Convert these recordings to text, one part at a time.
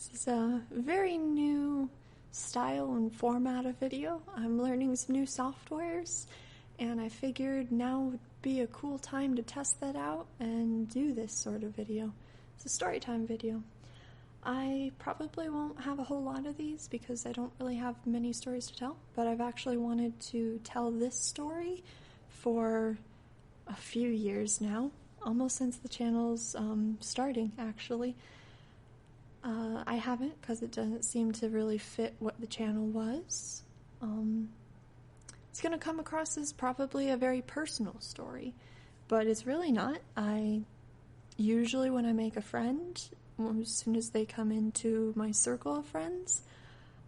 This is a very new style and format of video. I'm learning some new softwares, and I figured now would be a cool time to test that out and do this sort of video. It's a story time video. I probably won't have a whole lot of these because I don't really have many stories to tell, but I've actually wanted to tell this story for a few years now, almost since the channel's starting, actually. I haven't, because it doesn't seem to really fit what the channel was. It's going to come across as probably a very personal story, but it's really not. I usually, when I make a friend, as soon as they come into my circle of friends,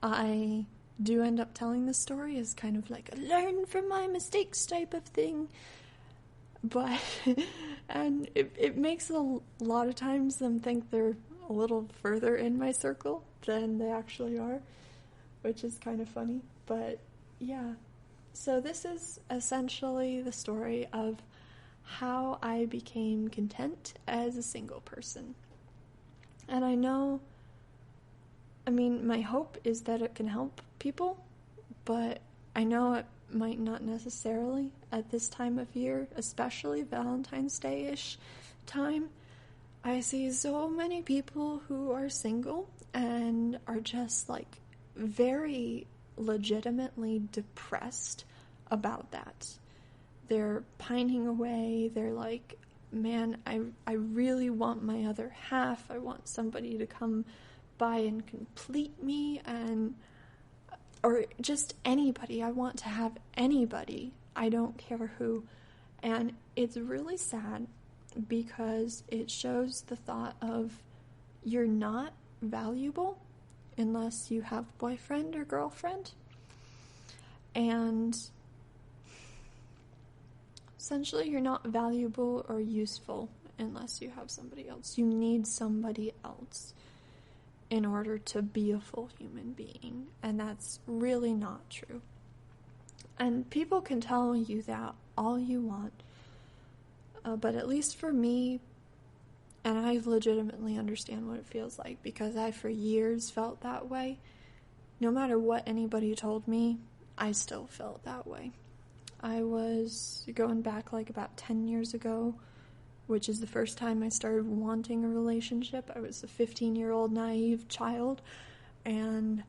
I do end up telling the story as kind of like a learn from my mistakes type of thing. But, and it makes a lot of times them think they're a little further in my circle than they actually are, which is kind of funny. But yeah, so this is essentially the story of how I became content as a single person. And my hope is that it can help people, but I know it might not necessarily at this time of year, especially Valentine's Day-ish time. I see so many people who are single and are just like very legitimately depressed about that. They're pining away. They're like, man, I really want my other half. I want somebody to come by and complete me, or just anybody. I want to have anybody. I don't care who. And it's really sad because it shows the thought of you're not valuable unless you have boyfriend or girlfriend. And essentially, you're not valuable or useful unless you have somebody else. You need somebody else in order to be a full human being, and that's really not true. And people can tell you that all you want, but at least for me, and I legitimately understand what it feels like because I for years felt that way. No matter what anybody told me, I still felt that way. I was going back like about 10 years ago, which is the first time I started wanting a relationship. I was a 15-year-old naive child, and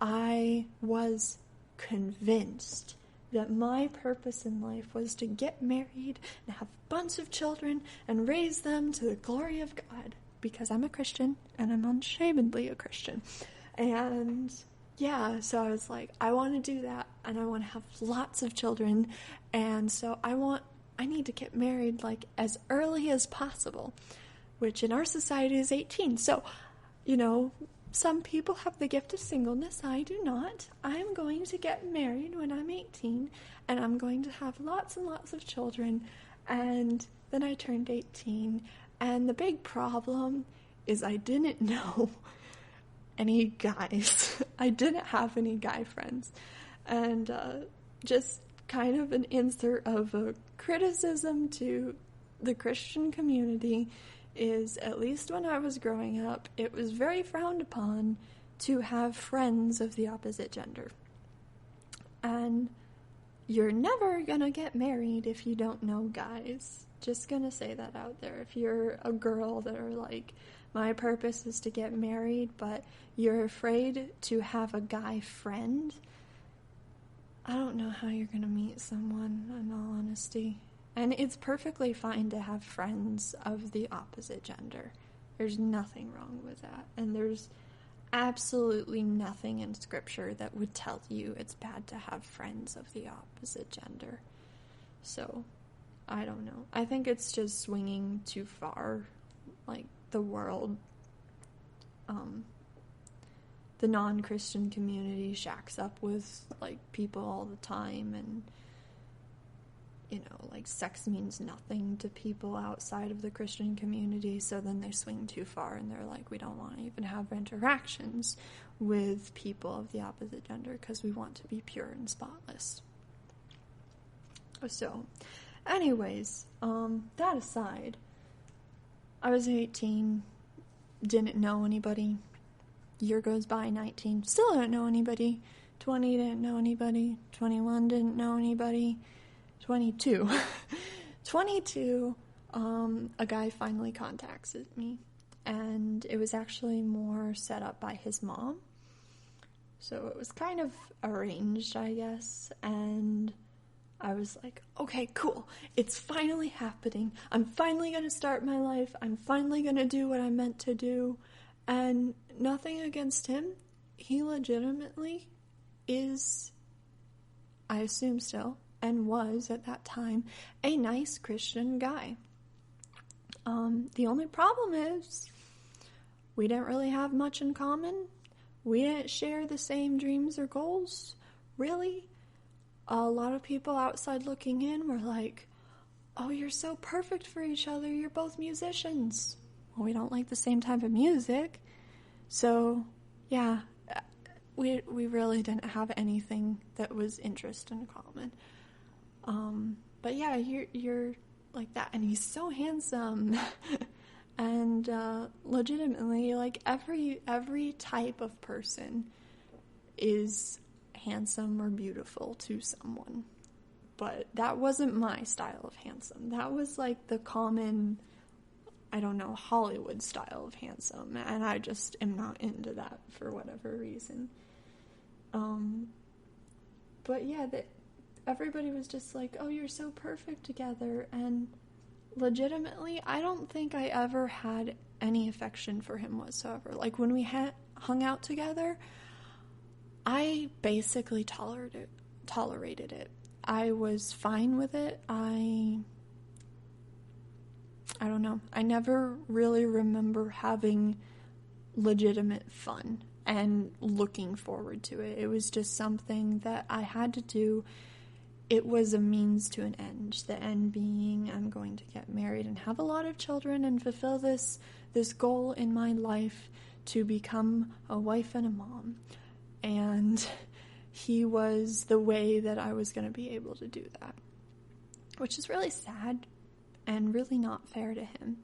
I was convinced that my purpose in life was to get married and have a bunch of children and raise them to the glory of God, because I'm a Christian, and I'm unashamedly a Christian. And yeah, so I was like, I want to do that, and I want to have lots of children, and so I need to get married like as early as possible, which in our society is 18. So, some people have the gift of singleness. I do not. I'm going to get married when I'm 18, and I'm going to have lots and lots of children. And then I turned 18, and the big problem is I didn't know any guys. I didn't have any guy friends. And just kind of an insert of a criticism to the Christian community is, at least when I was growing up, it was very frowned upon to have friends of the opposite gender. And you're never gonna get married if you don't know guys. Just gonna say that out there. If you're a girl that are like, my purpose is to get married, but you're afraid to have a guy friend, I don't know how you're gonna meet someone, in all honesty. And it's perfectly fine to have friends of the opposite gender. There's nothing wrong with that. And there's absolutely nothing in scripture that would tell you it's bad to have friends of the opposite gender. So, I don't know. I think it's just swinging too far. Like, the world, the non-Christian community shacks up with, like, people all the time, and like, sex means nothing to people outside of the Christian community, so then they swing too far, and they're like, we don't want to even have interactions with people of the opposite gender, because we want to be pure and spotless. So, anyways, that aside, I was 18, didn't know anybody, Year goes by, 19, still don't know anybody. 20, didn't know anybody. 21, didn't know anybody. 22. 22, a guy finally contacted me. And it was actually more set up by his mom. So it was kind of arranged, I guess. And I was like, okay, cool. It's finally happening. I'm finally going to start my life. I'm finally going to do what I'm meant to do. And nothing against him. He legitimately is, I assume still, and was at that time, a nice Christian guy. The only problem is we didn't really have much in common. We didn't share the same dreams or goals, really. A lot of people outside looking in were like, oh, you're so perfect for each other. You're both musicians. Well, we don't like the same type of music. So, yeah, we really didn't have anything that was interest in common. But yeah, you're like that. And he's so handsome. And legitimately, like, every type of person is handsome or beautiful to someone. But that wasn't my style of handsome. That was like the common, I don't know, Hollywood style of handsome. And I just am not into that for whatever reason. But yeah, everybody was just like, oh, you're so perfect together. And legitimately, I don't think I ever had any affection for him whatsoever. Like, when we hung out together, I basically tolerated it. I was fine with it. I don't know. I never really remember having legitimate fun and looking forward to it. It was just something that I had to do. It was a means to an end. The end being, I'm going to get married and have a lot of children and fulfill this goal in my life to become a wife and a mom. And he was the way that I was going to be able to do that. Which is really sad and really not fair to him.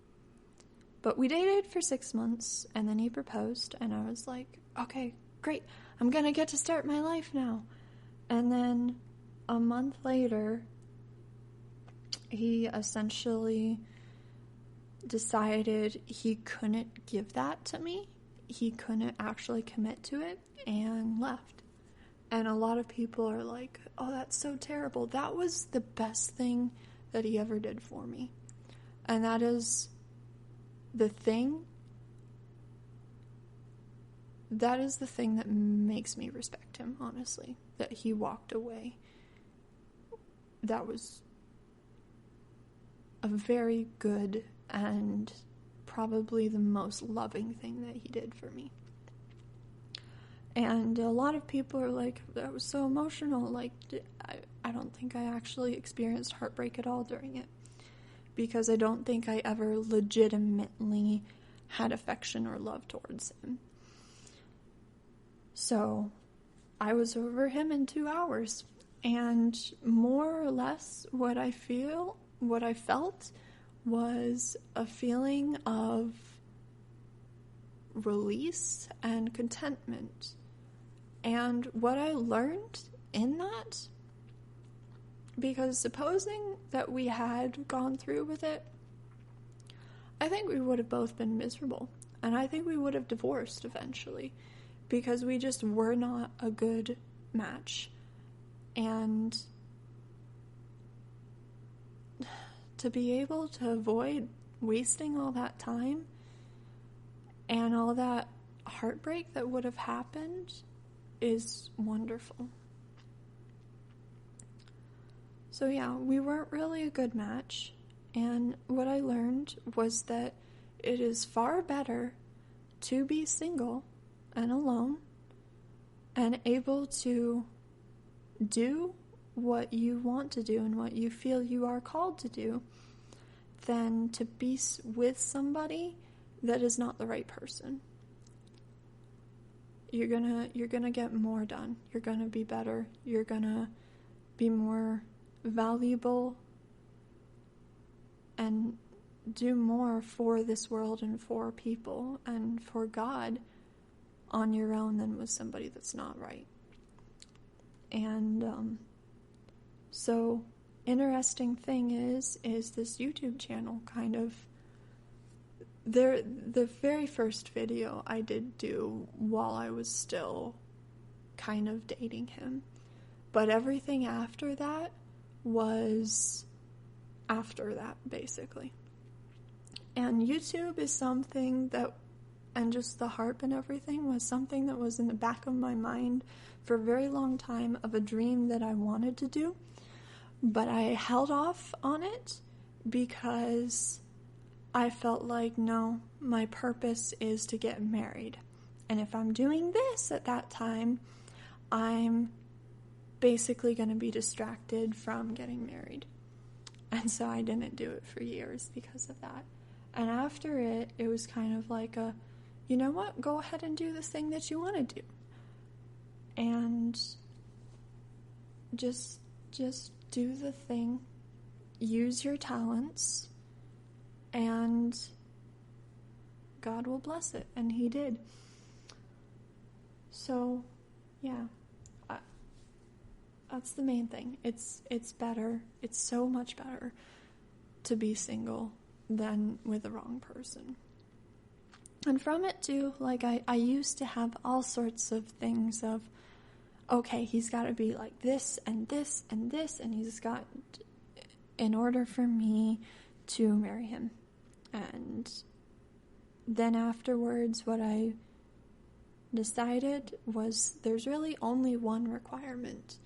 But we dated for 6 months, and then he proposed, and I was like, okay, great. I'm going to get to start my life now. And then a month later, he essentially decided he couldn't give that to me. He couldn't actually commit to it, and left. And a lot of people are like, oh, that's so terrible. That was the best thing that he ever did for me. And that is the thing. That is the thing that makes me respect him, honestly. That he walked away. That was a very good and probably the most loving thing that he did for me. And a lot of people are like, that was so emotional. Like, I don't think I actually experienced heartbreak at all during it. Because I don't think I ever legitimately had affection or love towards him. So, I was over him in 2 hours. And more or less what I felt was a feeling of release and contentment. And what I learned in that, because supposing that we had gone through with it, I think we would have both been miserable. And I think we would have divorced eventually. Because we just were not a good match. And to be able to avoid wasting all that time and all that heartbreak that would have happened is wonderful. So yeah, we weren't really a good match. And what I learned was that it is far better to be single and alone and able to do what you want to do and what you feel you are called to do than to be with somebody that is not the right person. You're gonna get more done. You're gonna be better. You're gonna be more valuable and do more for this world and for people and for God on your own than with somebody that's not right. And so interesting thing is this YouTube channel kind of the very first video I did do while I was still kind of dating him. But everything after that was after that, basically. And YouTube is something that, and just the harp and everything, was something that was in the back of my mind for a very long time, of a dream that I wanted to do. But I held off on it because I felt like, no, my purpose is to get married. And if I'm doing this at that time, I'm basically going to be distracted from getting married. And so I didn't do it for years because of that. And after it was kind of like a, you know what, go ahead and do this thing that you want to do. And just do the thing, use your talents, and God will bless it. And he did. So, yeah, that's the main thing. It's better, it's so much better to be single than with the wrong person. And from it too, like I used to have all sorts of things of, okay, he's got to be like this and this and this, and he's got, in order for me to marry him. And then afterwards, what I decided was there's really only one requirement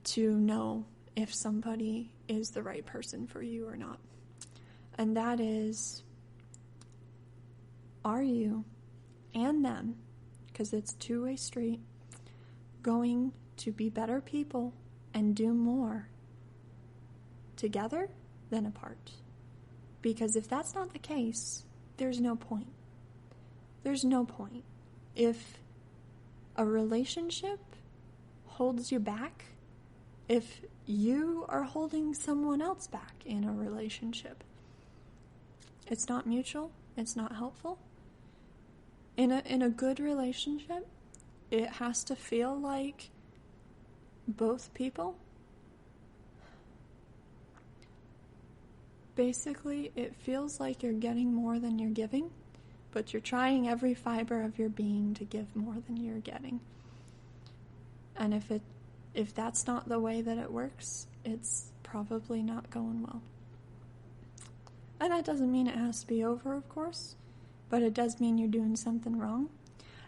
to know if somebody is the right person for you or not. And that is, are you and them, because it's a two-way street, going to be better people and do more together than apart? Because if that's not the case, there's no point. There's no point. If a relationship holds you back, if you are holding someone else back in a relationship, it's not mutual, it's not helpful. In a good relationship, it has to feel like both people, basically, it feels like you're getting more than you're giving, but you're trying every fiber of your being to give more than you're getting. And if that's not the way that it works, it's probably not going well. And that doesn't mean it has to be over, of course, but it does mean you're doing something wrong.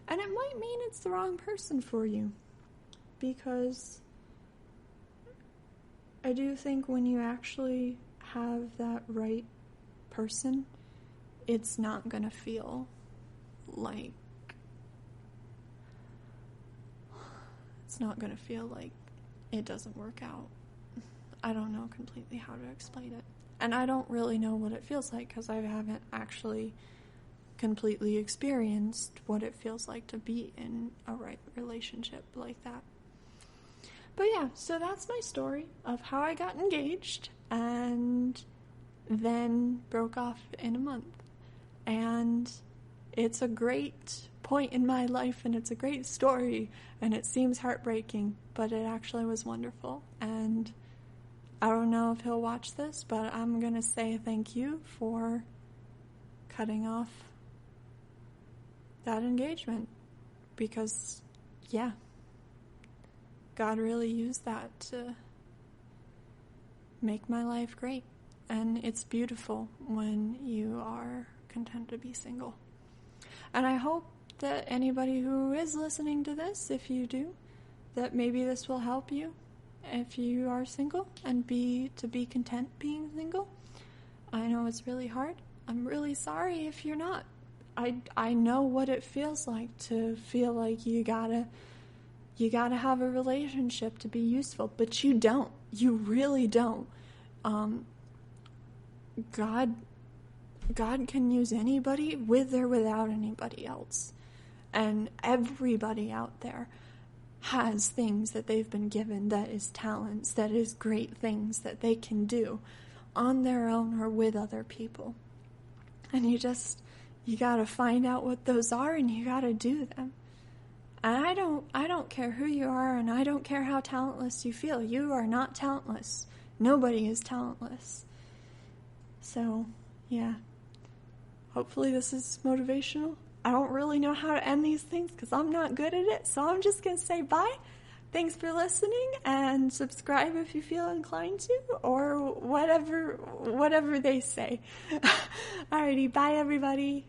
And it might mean it's the wrong person for you, because I do think when you actually have that right person, it's not going to feel like it doesn't work out. I don't know completely how to explain it. And I don't really know what it feels like because I haven't actually completely experienced what it feels like to be in a right relationship like that. But yeah, so that's my story of how I got engaged and then broke off in a month. And it's a great point in my life, and it's a great story, and it seems heartbreaking, but it actually was wonderful. And I don't know if he'll watch this, but I'm going to say thank you for cutting off that engagement, because, yeah, God really used that to make my life great. And it's beautiful when you are content to be single. And I hope that anybody who is listening to this, if you do, that maybe this will help you if you are single and be content being single. I know it's really hard. I'm really sorry if you're not. I know what it feels like to feel like you gotta have a relationship to be useful, but you don't. You really don't. God can use anybody with or without anybody else. And everybody out there has things that they've been given, that is talents, that is great things that they can do on their own or with other people. And you You gotta find out what those are and you gotta do them. And I don't care who you are, and I don't care how talentless you feel. You are not talentless. Nobody is talentless. So, yeah. Hopefully this is motivational. I don't really know how to end these things because I'm not good at it. So I'm just going to say bye. Thanks for listening, and subscribe if you feel inclined to, or whatever they say. Alrighty, bye everybody.